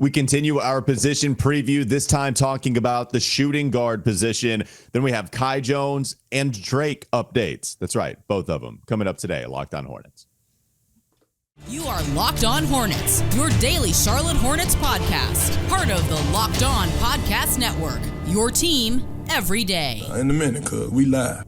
We continue our position preview, this time talking about the shooting guard position. Then we have Kai Jones and Drake updates. That's right, both of them coming up today at Locked On Hornets. You are Locked On Hornets, your daily Charlotte Hornets podcast. Part of the Locked On Podcast Network, your team every day. In a minute, cuz we live.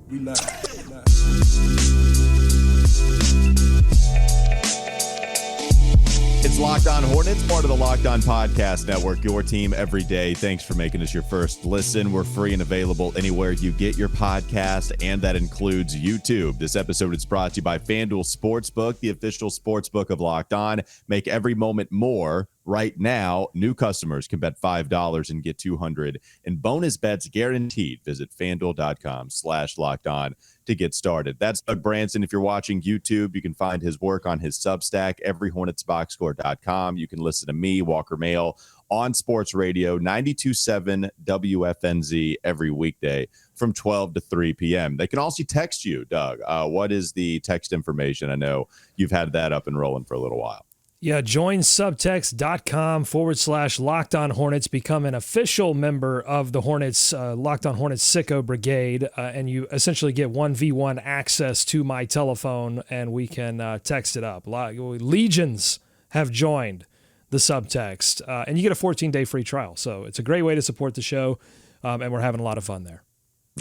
It's Locked On Hornets, part of the Locked On Podcast Network, your team every day. Thanks for making us your first listen. We're free and available anywhere you get your podcast, and that includes YouTube. This episode is brought to you by FanDuel Sportsbook, the official sportsbook of Locked On. Make every moment more. Right now, new customers can bet $5 and get $200 in bonus bets guaranteed. Visit FanDuel.com/LockedOn to get started. That's Doug Branson. If you're watching YouTube, you can find his work on his Substack, everyhornetsboxscore.com. You can listen to me, Walker Mail, on Sports Radio 92.7 WFNZ every weekday from 12 to 3 p.m. They can also text you, Doug. What is the text information? I know you've had that up and rolling for a little while. Yeah, join subtext.com/Locked On Hornets. Become an official member of the Hornets, Locked On Hornets Sicko Brigade, and you essentially get 1v1 access to my telephone, and we can text it up. Legions have joined the subtext, and you get a 14-day free trial. So it's a great way to support the show, and we're having a lot of fun there.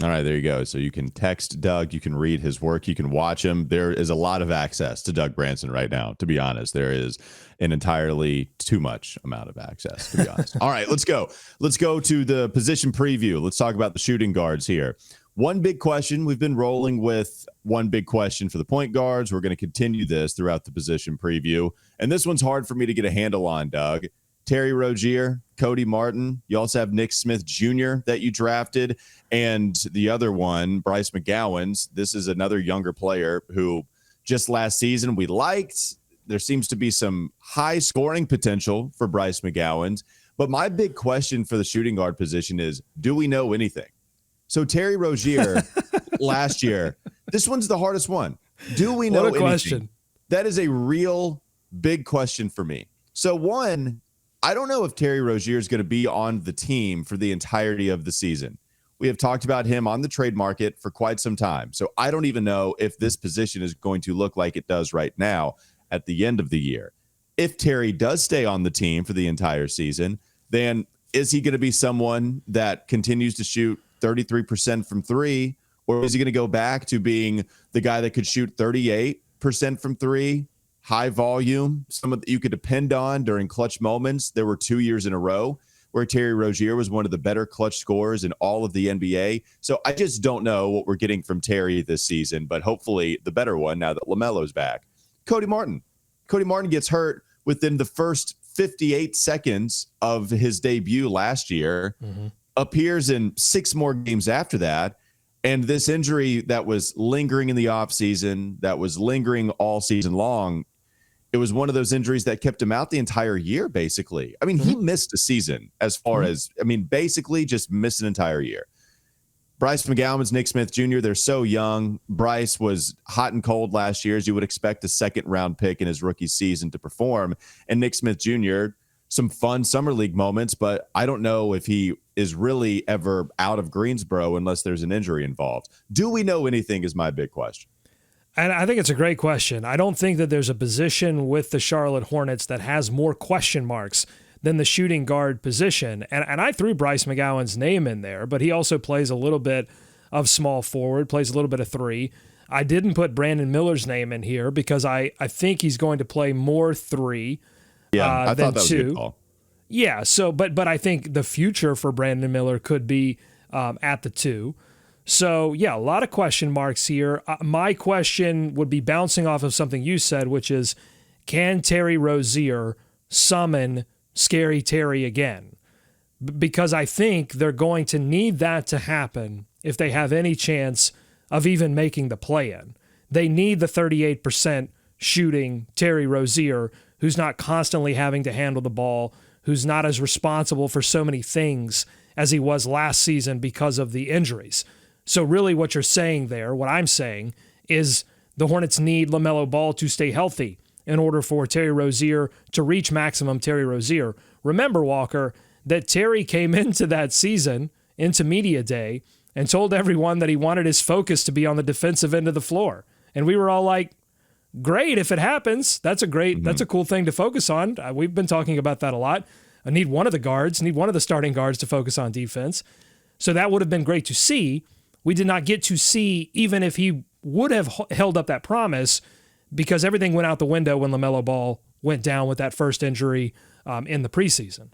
All right, there you go. So you can text Doug, you can read his work, you can watch him. There is a lot of access to Doug Branson right now, to be honest. There is an entirely too much amount of access, to be honest. All right, let's go. Let's go to the position preview. Let's talk about the shooting guards here. One big question. We've been rolling with one big question for the point guards. We're going to continue this throughout the position preview. And this one's hard for me to get a handle on, Doug. Terry Rozier, Cody Martin. You also have Nick Smith Jr. that you drafted. And the other one, Bryce McGowens. This is another younger player who just last season we liked. There seems to be some high scoring potential for Bryce McGowens. But my big question for the shooting guard position is, do we know anything? So Terry Rozier last year, this one's the hardest one. Do we know anything? Question. That is a real big question for me. So one, I don't know if Terry Rozier is going to be on the team for the entirety of the season. We have talked about him on the trade market for quite some time. So I don't even know if this position is going to look like it does right now at the end of the year. If Terry does stay on the team for the entire season, then is he going to be someone that continues to shoot 33% from three, or is he going to go back to being the guy that could shoot 38% from three? High volume, someone that you could depend on during clutch moments. There were 2 years in a row where Terry Rozier was one of the better clutch scorers in all of the NBA. So I just don't know what we're getting from Terry this season, but hopefully the better one now that LaMelo's back. Cody Martin. Cody Martin gets hurt within the first 58 seconds of his debut last year, appears in 6 more games after that. And this injury that was lingering in the offseason, that was lingering all season long, it was one of those injuries that kept him out the entire year, basically. I mean, he missed a season as far as, basically just missed an entire year. Bryce McGowens, Nick Smith Jr., they're so young. Bryce was hot and cold last year, as you would expect a second-round pick in his rookie season to perform. And Nick Smith Jr., some fun summer league moments, but I don't know if he is really ever out of Greensboro unless there's an injury involved. Do we know anything is my big question. And I think it's a great question. I don't think that there's a position with the Charlotte Hornets that has more question marks than the shooting guard position. And I threw Bryce McGowan's name in there, but he also plays a little bit of small forward, plays a little bit of three. I didn't put Brandon Miller's name in here because I think he's going to play more three. Yeah, I thought that was a two. good call. Yeah, so but I think the future for Brandon Miller could be at the two. So, yeah, a lot of question marks here. My question would be bouncing off of something you said, which is, can Terry Rozier summon Scary Terry again? Because I think they're going to need that to happen if they have any chance of even making the play-in. They need the 38% shooting Terry Rozier, who's not constantly having to handle the ball, who's not as responsible for so many things as he was last season because of the injuries. So really what you're saying there, what I'm saying, is the Hornets need LaMelo Ball to stay healthy. in order for Terry Rozier to reach maximum Terry Rozier. Remember, Walker, that Terry came into that season, into media day, and told everyone that he wanted his focus to be on the defensive end of the floor. And we were all like, great, if it happens, that's a cool thing to focus on. We've been talking about that a lot. I need one of the starting guards to focus on defense. So that would have been great to see. We did not get to see, even if he would have held up that promise, because everything went out the window when LaMelo Ball went down with that first injury in the preseason.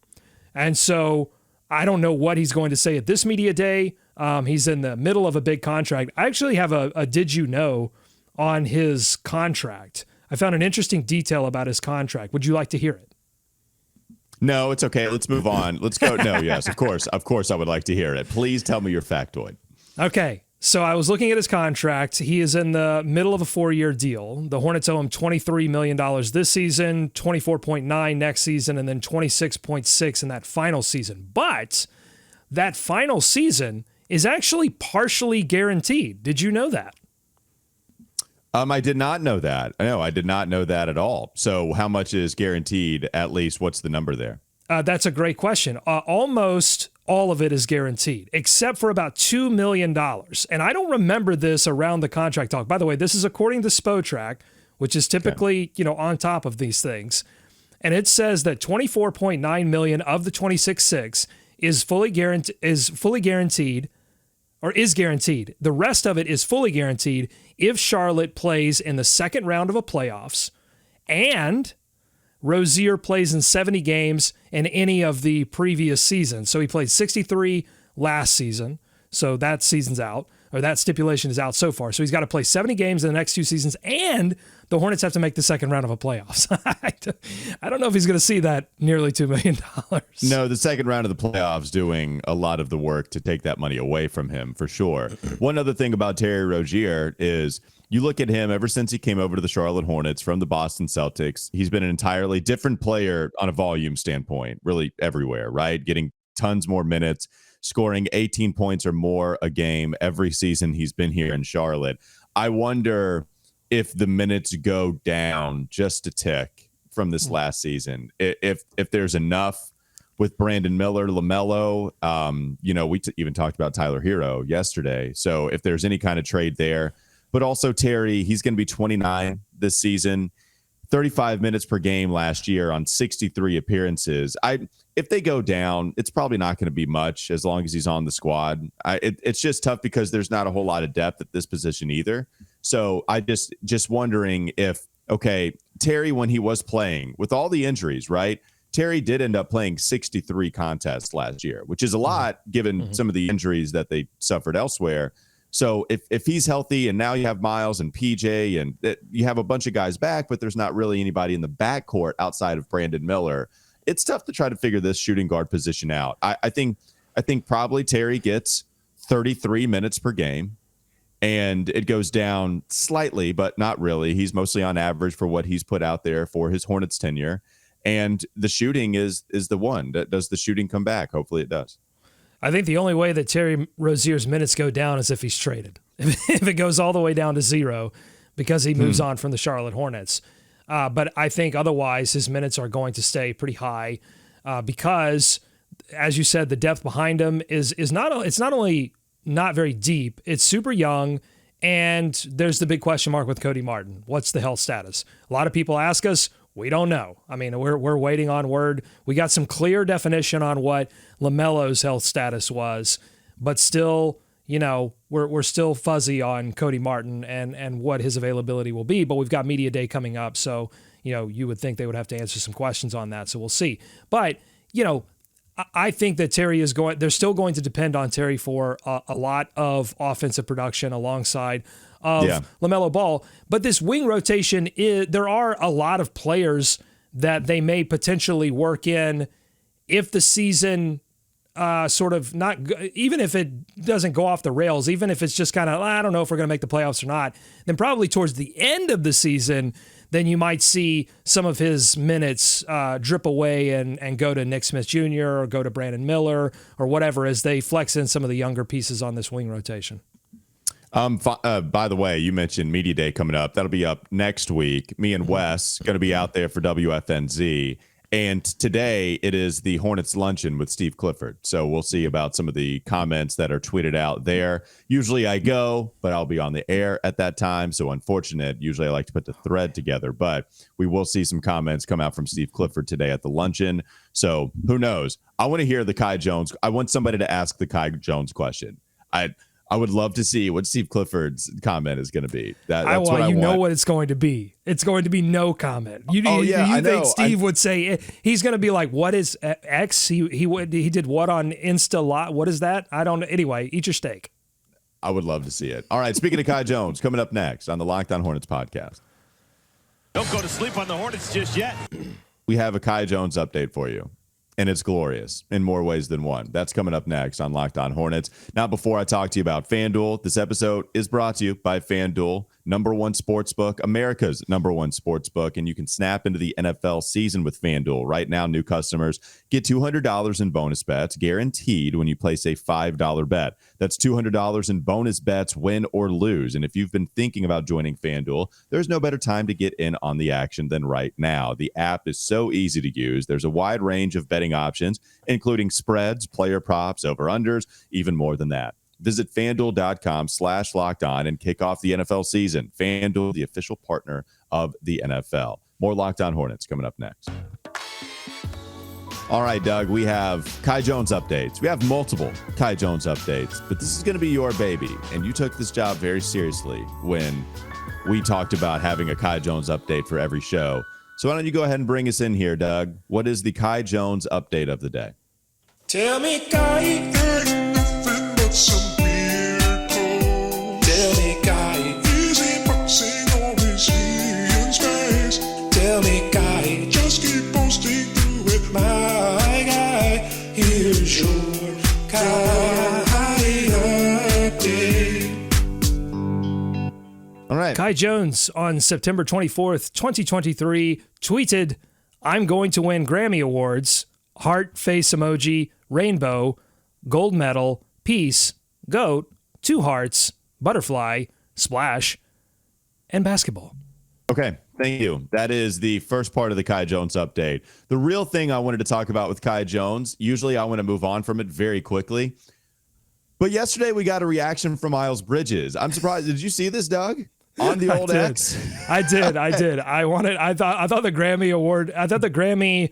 And so I don't know what he's going to say at this media day. He's in the middle of a big contract. I actually have a did you know on his contract. I found an interesting detail about his contract. Would you like to hear it? No, it's okay. Let's move on. Let's go. No, yes, of course. Of course, I would like to hear it. Please tell me your factoid. Okay. So I was looking at his contract. He is in the middle of a 4-year deal. The Hornets owe him $23 million this season, $24.9 next season, and then $26.6 in that final season. But that final season is actually partially guaranteed. Did you know that? I did not know that. No, I did not know that at all. So how much is guaranteed, at least? What's the number there? That's a great question. Almost all of it is guaranteed, except for about $2 million. And I don't remember this around the contract talk. By the way, this is according to Spotrac, which is typically, on top of these things. And it says that $24.9 million of the $26.6 is fully guaranteed. The rest of it is fully guaranteed if Charlotte plays in the second round of a playoffs and Rozier plays in 70 games in any of the previous seasons. So he played 63 last season. So that season's out, or that stipulation is out so far. So he's got to play 70 games in the next 2 seasons, and the Hornets have to make the second round of a playoffs. I don't know if he's going to see that nearly $2 million. No, the second round of the playoffs doing a lot of the work to take that money away from him, for sure. One other thing about Terry Rozier is you look at him ever since he came over to the Charlotte Hornets from the Boston Celtics, he's been an entirely different player on a volume standpoint, really everywhere, right? Getting tons more minutes, scoring 18 points or more a game every season he's been here in Charlotte. I wonder if the minutes go down just a tick from this last season, if there's enough with Brandon Miller, LaMelo, we even talked about Tyler Hero yesterday. So if there's any kind of trade there, but also Terry, he's going to be 29 this season, 35 minutes per game last year on 63 appearances. If they go down, it's probably not going to be much as long as he's on the squad. It's just tough because there's not a whole lot of depth at this position either. So I just wondering if, okay, Terry, when he was playing with all the injuries, right? Terry did end up playing 63 contests last year, which is a lot given some of the injuries that they suffered elsewhere. So if he's healthy and now you have Miles and PJ and you have a bunch of guys back, but there's not really anybody in the backcourt outside of Brandon Miller, it's tough to try to figure this shooting guard position out. I think probably Terry gets 33 minutes per game, and it goes down slightly, but not really. He's mostly on average for what he's put out there for his Hornets tenure. And the shooting is the one. Does the shooting come back? Hopefully it does. I think the only way that Terry Rozier's minutes go down is if he's traded. If it goes all the way down to 0 because he moves on from the Charlotte Hornets. But I think otherwise his minutes are going to stay pretty high because, as you said, the depth behind him is not only not very deep, it's super young, and there's the big question mark with Cody Martin. What's the health status? A lot of people ask us. We don't know. I mean, we're waiting on word. We got some clear definition on what LaMelo's health status was, but still, we're still fuzzy on Cody Martin and what his availability will be. But we've got media day coming up, so you would think they would have to answer some questions on that. So we'll see. But I think that Terry is going. They're still going to depend on Terry for a lot of offensive production alongside of LaMelo Ball. But this wing rotation, there are a lot of players that they may potentially work in if the season sort of not, even if it doesn't go off the rails, even if it's just kind of, I don't know if we're going to make the playoffs or not, then probably towards the end of the season, then you might see some of his minutes drip away and go to Nick Smith Jr. or go to Brandon Miller or whatever as they flex in some of the younger pieces on this wing rotation. By the way, you mentioned Media Day coming up. That'll be up next week. Me and Wes going to be out there for WFNZ. And today it is the Hornets luncheon with Steve Clifford. So we'll see about some of the comments that are tweeted out there. Usually I go, but I'll be on the air at that time. So unfortunate. Usually I like to put the thread together, but we will see some comments come out from Steve Clifford today at the luncheon. So who knows? I want to hear the Kai Jones. I want somebody to ask the Kai Jones question. I would love to see what Steve Clifford's comment is going to be. That's what I want. You know what it's going to be. It's going to be no comment. You think Steve would say he's going to be like, what is X? He did what on Insta Live? What is that? I don't know. Anyway, eat your steak. I would love to see it. All right, speaking of Kai Jones, coming up next on the Locked On Hornets podcast. Don't go to sleep on the Hornets just yet. We have a Kai Jones update for you. And it's glorious in more ways than one. That's coming up next on Locked On Hornets. Now, before I talk to you about FanDuel, this episode is brought to you by FanDuel, #1 sportsbook, America's #1 sportsbook, and you can snap into the NFL season with FanDuel. Right now, new customers get $200 in bonus bets guaranteed when you place a $5 bet. That's $200 in bonus bets, win or lose. And if you've been thinking about joining FanDuel, there's no better time to get in on the action than right now. The app is so easy to use. There's a wide range of betting options, including spreads, player props, over-unders, even more than that. Visit FanDuel.com/lockedon and kick off the NFL season. FanDuel, the official partner of the NFL. More Locked On Hornets coming up next. All right, Doug, we have Kai Jones updates. We have multiple Kai Jones updates, but this is going to be your baby, and you took this job very seriously when we talked about having a Kai Jones update for every show. So why don't you go ahead and bring us in here, Doug? What is the Kai Jones update of the day? Tell me, Kai, ain't nothing but some miracle. Tell me, Kai, easy boxing always here in space. Tell me, Kai, just keep posting through it, my guy. Here's your Kai update. All right. Kai Jones on September 24th, 2023 tweeted, "I'm going to win Grammy Awards, heart, face emoji, rainbow, gold medal, peace, goat, 2 hearts, butterfly, splash, and basketball." Okay, thank you. That is the first part of the Kai Jones update. The real thing I wanted to talk about with Kai Jones, usually I want to move on from it very quickly. But yesterday we got a reaction from Miles Bridges. I'm surprised. Did you see this, Doug? On the old X? I did. I thought the Grammy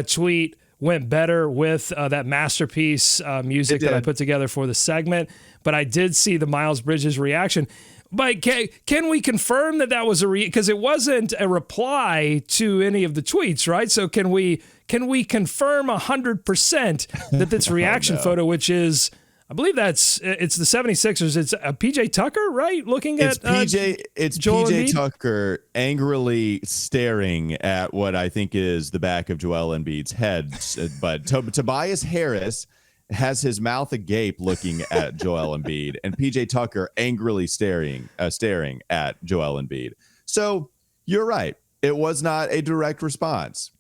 tweet went better with that masterpiece music that I put together for the segment, but I did see the Miles Bridges reaction. But can we confirm that was because it wasn't a reply to any of the tweets, right? So can we confirm 100% that this reaction photo, which is, I believe it's the 76ers. It's PJ Tucker, right? It's PJ Tucker angrily staring at what I think is the back of Joel Embiid's head. But Tobias Harris has his mouth agape looking at Joel Embiid, and PJ Tucker angrily staring at Joel Embiid. So you're right. It was not a direct response.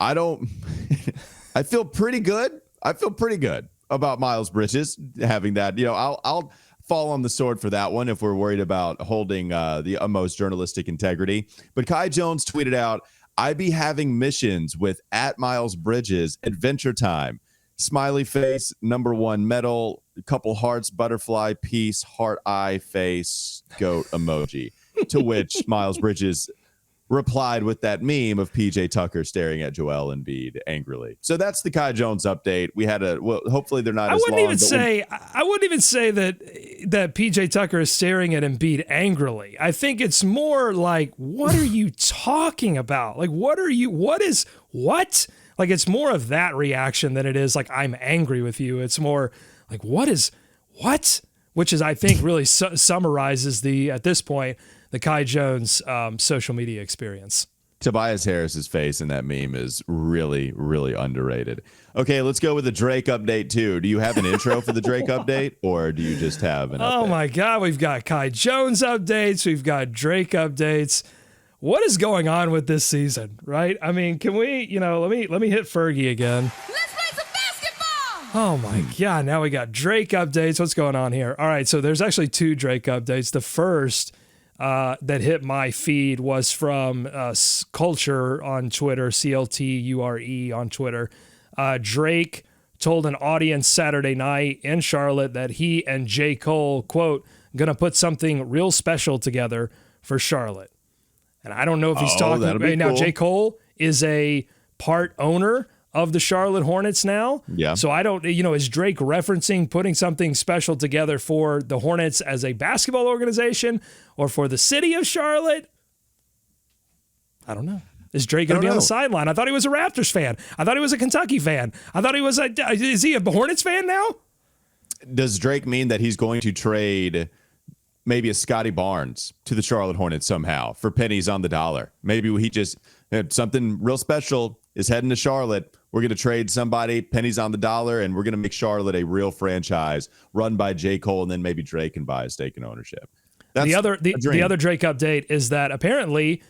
I feel pretty good. About Miles Bridges having that. I'll fall on the sword for that one if we're worried about holding the utmost journalistic integrity. But Kai Jones tweeted out, "I be having missions with @Miles Bridges, Adventure Time. Smiley face, #1 medal, a couple hearts, butterfly, peace, heart, eye, face, goat emoji." To which Miles Bridges replied with that meme of PJ Tucker staring at Joel Embiid angrily. So that's the Kai Jones update. We had hopefully they're not I wouldn't even say that PJ Tucker is staring at Embiid angrily. I think it's more like, what are you talking about? Like, what? Like, it's more of that reaction than it is like, I'm angry with you. It's more like, what? Which is, I think, really summarizes at this point, the Kai Jones social media experience. Tobias Harris's face in that meme is really, really underrated. Okay, let's go with the Drake update too. Do you have an intro for the Drake update, or do you just have an update? Oh my God, we've got Kai Jones updates, we've got Drake updates. What is going on with this season, right? I mean, can we, let me hit Fergie again. Let's play some basketball! Oh my God. Now we got Drake updates. What's going on here? All right. So there's actually 2 Drake updates. The first that hit my feed was from Culture on Twitter, CLTURE on Twitter. Drake told an audience Saturday night in Charlotte that he and J. Cole, quote, gonna put something real special together for Charlotte. And I don't know if he's talking. Now, cool. J. Cole is a part owner of the Charlotte Hornets now. Yeah. So I don't, is Drake referencing putting something special together for the Hornets as a basketball organization or for the city of Charlotte? I don't know. Is Drake going to be on the sideline? I thought he was a Raptors fan. I thought he was a Kentucky fan. I thought he was is he a Hornets fan now? Does Drake mean that he's going to trade maybe a Scotty Barnes to the Charlotte Hornets somehow for pennies on the dollar? Maybe he just something real special is heading to Charlotte. We're going to trade somebody pennies on the dollar, and we're going to make Charlotte a real franchise run by J. Cole, and then maybe Drake can buy a stake in ownership. That's the other Drake update is that apparently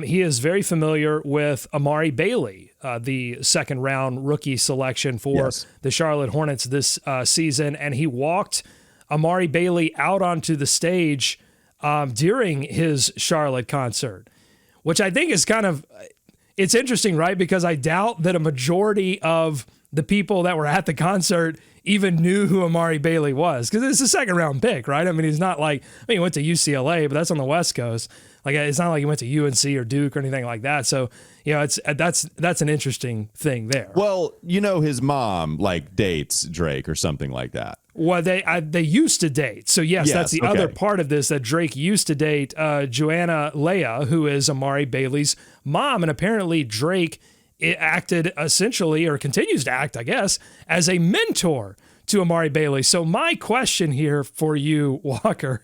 he is very familiar with Amari Bailey, the second-round rookie selection for the Charlotte Hornets this season, and he walked Amari Bailey out onto the stage during his Charlotte concert, which I think is kind of it's interesting, right? Because I doubt that a majority of the people that were at the concert even knew who Amari Bailey was, because it's a second-round pick, right? I mean, he's not like, he went to UCLA, but that's on the West Coast. Like, it's not like he went to UNC or Duke or anything like that. So, that's an interesting thing there. Well, his mom dates Drake or something like that. Well, they used to date. So, yes, that's the other part of this, that Drake used to date Joanna Leah, who is Amari Bailey's mom. And apparently Drake acted essentially, or continues to act, I guess, as a mentor to Amari Bailey. So my question here for you, Walker,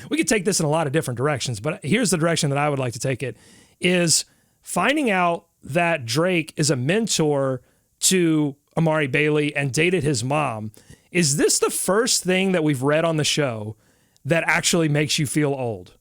we could take this in a lot of different directions, but here's the direction that I would like to take it, is finding out that Drake is a mentor to Amari Bailey and dated his mom. Is this the first thing that we've read on the show that actually makes you feel old?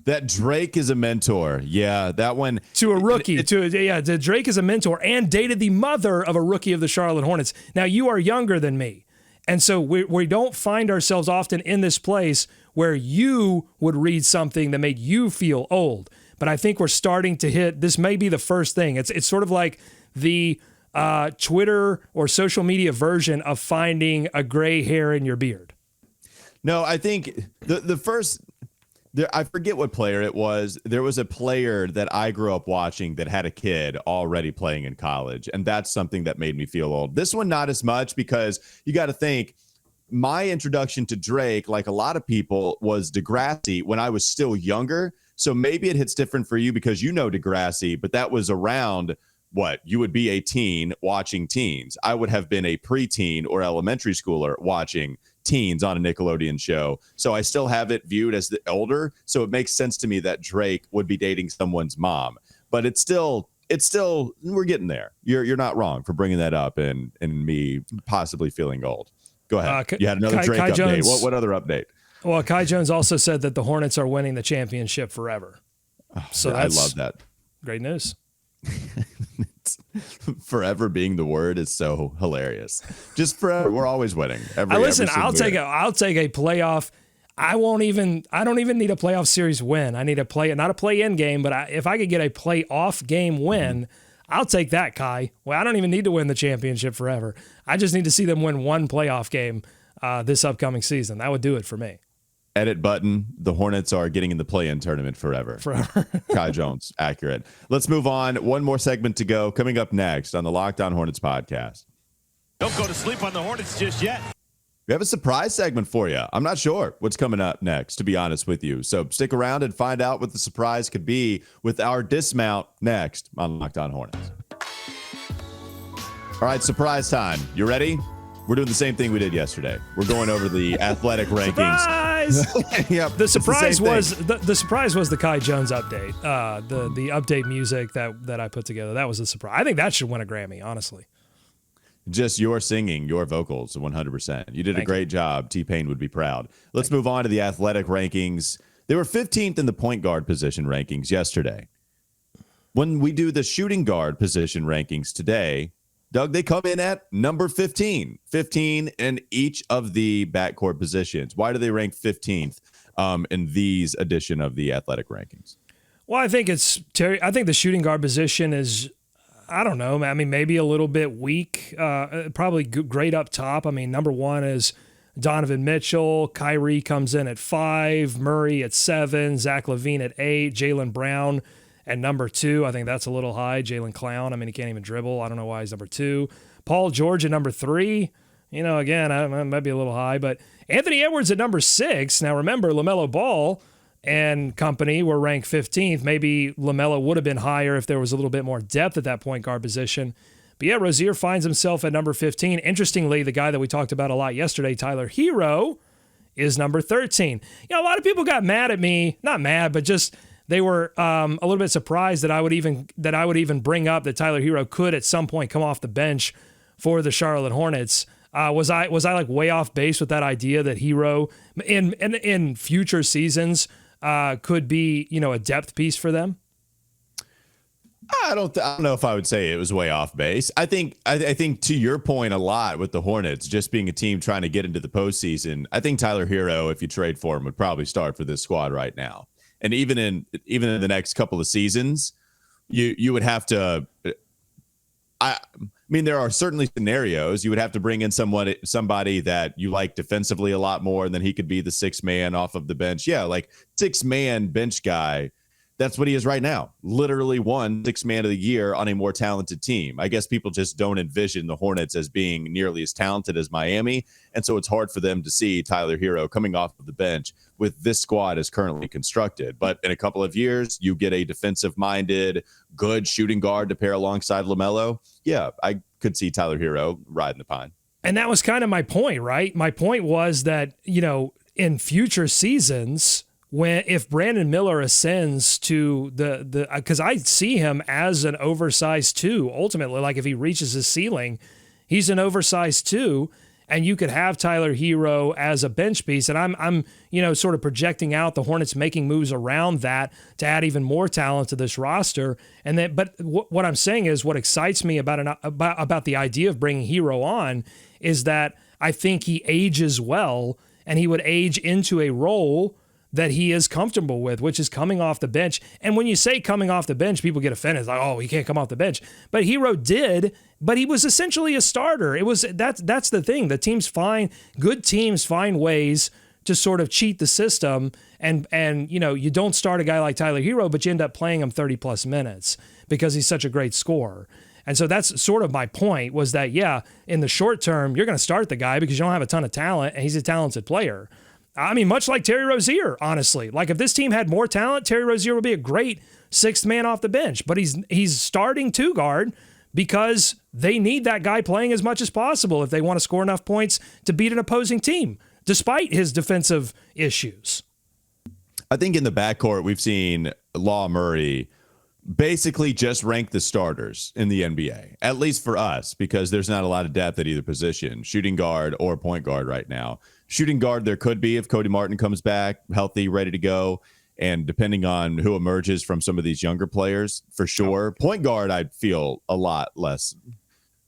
That Drake is a mentor. Yeah, that one. To a rookie. Drake is a mentor and dated the mother of a rookie of the Charlotte Hornets. Now, you are younger than me. And so we don't find ourselves often in this place where you would read something that made you feel old. But I think we're starting to hit, this may be the first thing. It's sort of like the Twitter or social media version of finding a gray hair in your beard. No, I think the first... I forget what player it was. There was a player that I grew up watching that had a kid already playing in college, and that's something that made me feel old. This one, not as much, because you got to think, my introduction to Drake, like a lot of people, was Degrassi when I was still younger. So maybe it hits different for you because Degrassi, but that was around what? You would be a teen watching teens. I would have been a preteen or elementary schooler watching teens on a Nickelodeon show. So I still have it viewed as the elder. So it makes sense to me that Drake would be dating someone's mom. But it's still we're getting there. You're not wrong for bringing that up and me possibly feeling old. Go ahead. You had another Drake update. Jones, what other update? Well, Kai Jones also said that the Hornets are winning the championship forever. So I love that. Great news. Forever being the word is so hilarious. Just forever, we're always winning. I'll take a playoff. I don't even need a playoff series win. I need not a play-in game, but if I could get a playoff game win, I'll take that, Kai. Well, I don't even need to win the championship forever. I just need to see them win one playoff game this upcoming season. That would do it for me. Edit button. The Hornets are getting in the play-in tournament forever. Kai Jones, accurate. Let's move on. One more segment to go. Coming up next on the Locked On Hornets podcast. Don't go to sleep on the Hornets just yet. We have a surprise segment for you. I'm not sure what's coming up next, to be honest with you. So stick around and find out what the surprise could be with our dismount next on Locked On Hornets. All right, surprise time. You ready? We're doing the same thing we did yesterday. We're going over the athletic rankings. Surprise! Yep. The surprise was the Kai Jones update. The update music that I put together. That was a surprise. I think that should win a Grammy, honestly. Just your singing, your vocals, 100%. You did a great job. T-Pain would be proud. Let's move on to the athletic rankings. They were 15th in the point guard position rankings yesterday. When we do the shooting guard position rankings today, Doug, they come in at number 15 in each of the backcourt positions. Why do they rank 15th in these edition of the Athletic rankings? Well, I think it's Terry. I think the shooting guard position is, I don't know. I mean, maybe a little bit weak. Probably great up top. I mean, number 1 is Donovan Mitchell. Kyrie comes in at 5. Murray at 7. Zach LaVine at 8. Jaylen Brown at number 2. I think that's a little high. Jaylen Clown. I mean, he can't even dribble. I don't know why he's number 2. Paul George at number 3. Again, I might be a little high, but Anthony Edwards at number 6. Now, remember, LaMelo Ball and company were ranked 15th. Maybe LaMelo would have been higher if there was a little bit more depth at that point guard position. But yeah, Rozier finds himself at number 15. Interestingly, the guy that we talked about a lot yesterday, Tyler Hero, is number 13. A lot of people got mad at me. Not mad, but just they were a little bit surprised that I would even bring up that Tyler Hero could at some point come off the bench for the Charlotte Hornets. Was I like way off base with that idea that Hero in future seasons could be, a depth piece for them? I don't know if I would say it was way off base. I think to your point a lot with the Hornets just being a team trying to get into the postseason. I think Tyler Hero, if you trade for him, would probably start for this squad right now. And even in the next couple of seasons, you would have to. I mean, there are certainly scenarios you would have to bring in somebody that you like defensively a lot more, and then he could be the 6th man off of the bench. Yeah, like 6-man bench guy. That's what he is right now. Literally won 6th man of the year on a more talented team. I guess people just don't envision the Hornets as being nearly as talented as Miami. And so it's hard for them to see Tyler Hero coming off of the bench with this squad as currently constructed. But in a couple of years, you get a defensive-minded, good shooting guard to pair alongside LaMelo. Yeah, I could see Tyler Hero riding the pine. And that was kind of my point, right? My point was that, in future seasons, if Brandon Miller ascends to because I see him as an oversized 2, ultimately, like if he reaches his ceiling, he's an oversized 2, and you could have Tyler Hero as a bench piece. And I'm sort of projecting out the Hornets making moves around that to add even more talent to this roster. And then, but what I'm saying is what excites me about the idea of bringing Hero on is that I think he ages well, and he would age into a role that he is comfortable with, which is coming off the bench. And when you say coming off the bench, people get offended. It's like, oh, he can't come off the bench. But Hero did, but he was essentially a starter. That's the thing. Good teams find ways to sort of cheat the system. And you don't start a guy like Tyler Hero, but you end up playing him 30+ minutes because he's such a great scorer. And so that's sort of my point, was that, yeah, in the short term, you're going to start the guy because you don't have a ton of talent, and he's a talented player. I mean, much like Terry Rozier, honestly. Like, if this team had more talent, Terry Rozier would be a great 6th man off the bench. But he's starting 2 guard because they need that guy playing as much as possible if they want to score enough points to beat an opposing team, despite his defensive issues. I think in the backcourt, we've seen Law Murray basically just rank the starters in the NBA, at least for us, because there's not a lot of depth at either position, shooting guard or point guard right now. Shooting guard there could be if Cody Martin comes back healthy, ready to go, and depending on who emerges from some of these younger players, for sure. Point guard, I'd feel a lot less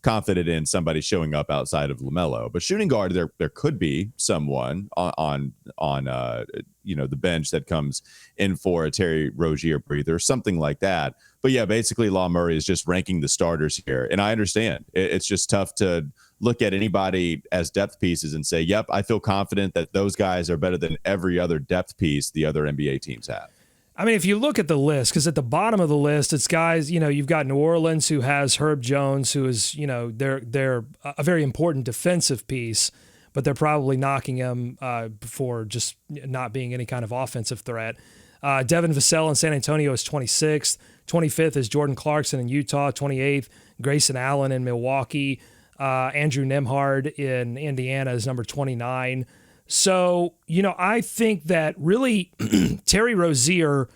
confident in somebody showing up outside of LaMelo. But shooting guard, there could be someone on the bench that comes in for a Terry Rozier breather, something like that. But yeah, basically Law Murray is just ranking the starters here. And I understand it's just tough to look at anybody as depth pieces and say, yep, I feel confident that those guys are better than every other depth piece the other NBA teams have. I mean, if you look at the list, because at the bottom of the list, it's guys, you've got New Orleans, who has Herb Jones, who is, they're a very important defensive piece, but they're probably knocking him for just not being any kind of offensive threat. Devin Vassell in San Antonio is 26th. 25th is Jordan Clarkson in Utah. 28th, Grayson Allen in Milwaukee. Andrew Nembhard in Indiana is number 29. So, I think that really Terry Rozier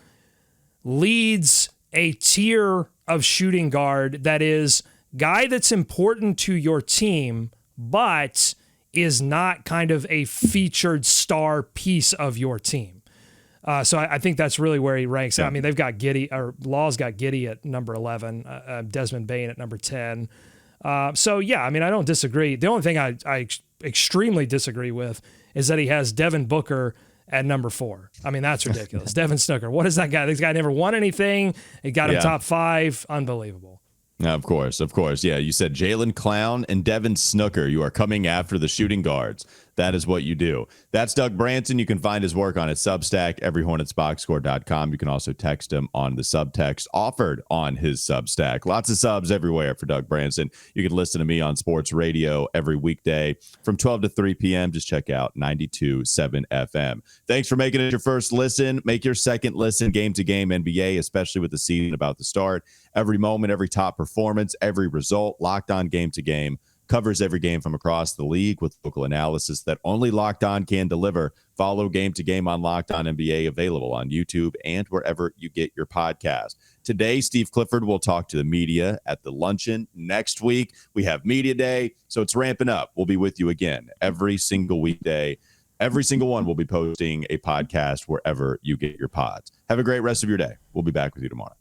leads a tier of shooting guard that is guy that's important to your team, but is not kind of a featured star piece of your team. So I think that's really where he ranks. Yeah. I mean, they've got Law's got Giddey at number 11, Desmond Bane at number 10. So, yeah, I mean, I don't disagree. The only thing I extremely disagree with is that he has Devin Booker at number 4. I mean, that's ridiculous. Devin Snooker. What is that guy? This guy never won anything. He got him top 5. Unbelievable. Of course. Yeah, you said Jalen Clown and Devin Snooker. You are coming after the shooting guards. That is what you do. That's Doug Branson. You can find his work on his Substack, everyhornetsboxscore.com. You can also text him on the subtext offered on his Substack. Lots of subs everywhere for Doug Branson. You can listen to me on sports radio every weekday from 12 to 3 p.m. Just check out 92.7 FM. Thanks for making it your first listen. Make your second listen game to game NBA, especially with the season about to start. Every moment, every top performance, every result, Locked On Game to Game covers every game from across the league with local analysis that only Locked On can deliver. Follow Game to Game on Locked On NBA, available on YouTube and wherever you get your podcast. Today, Steve Clifford will talk to the media at the luncheon. Next week, we have Media Day, so it's ramping up. We'll be with you again every single weekday. Every single one will be posting a podcast wherever you get your pods. Have a great rest of your day. We'll be back with you tomorrow.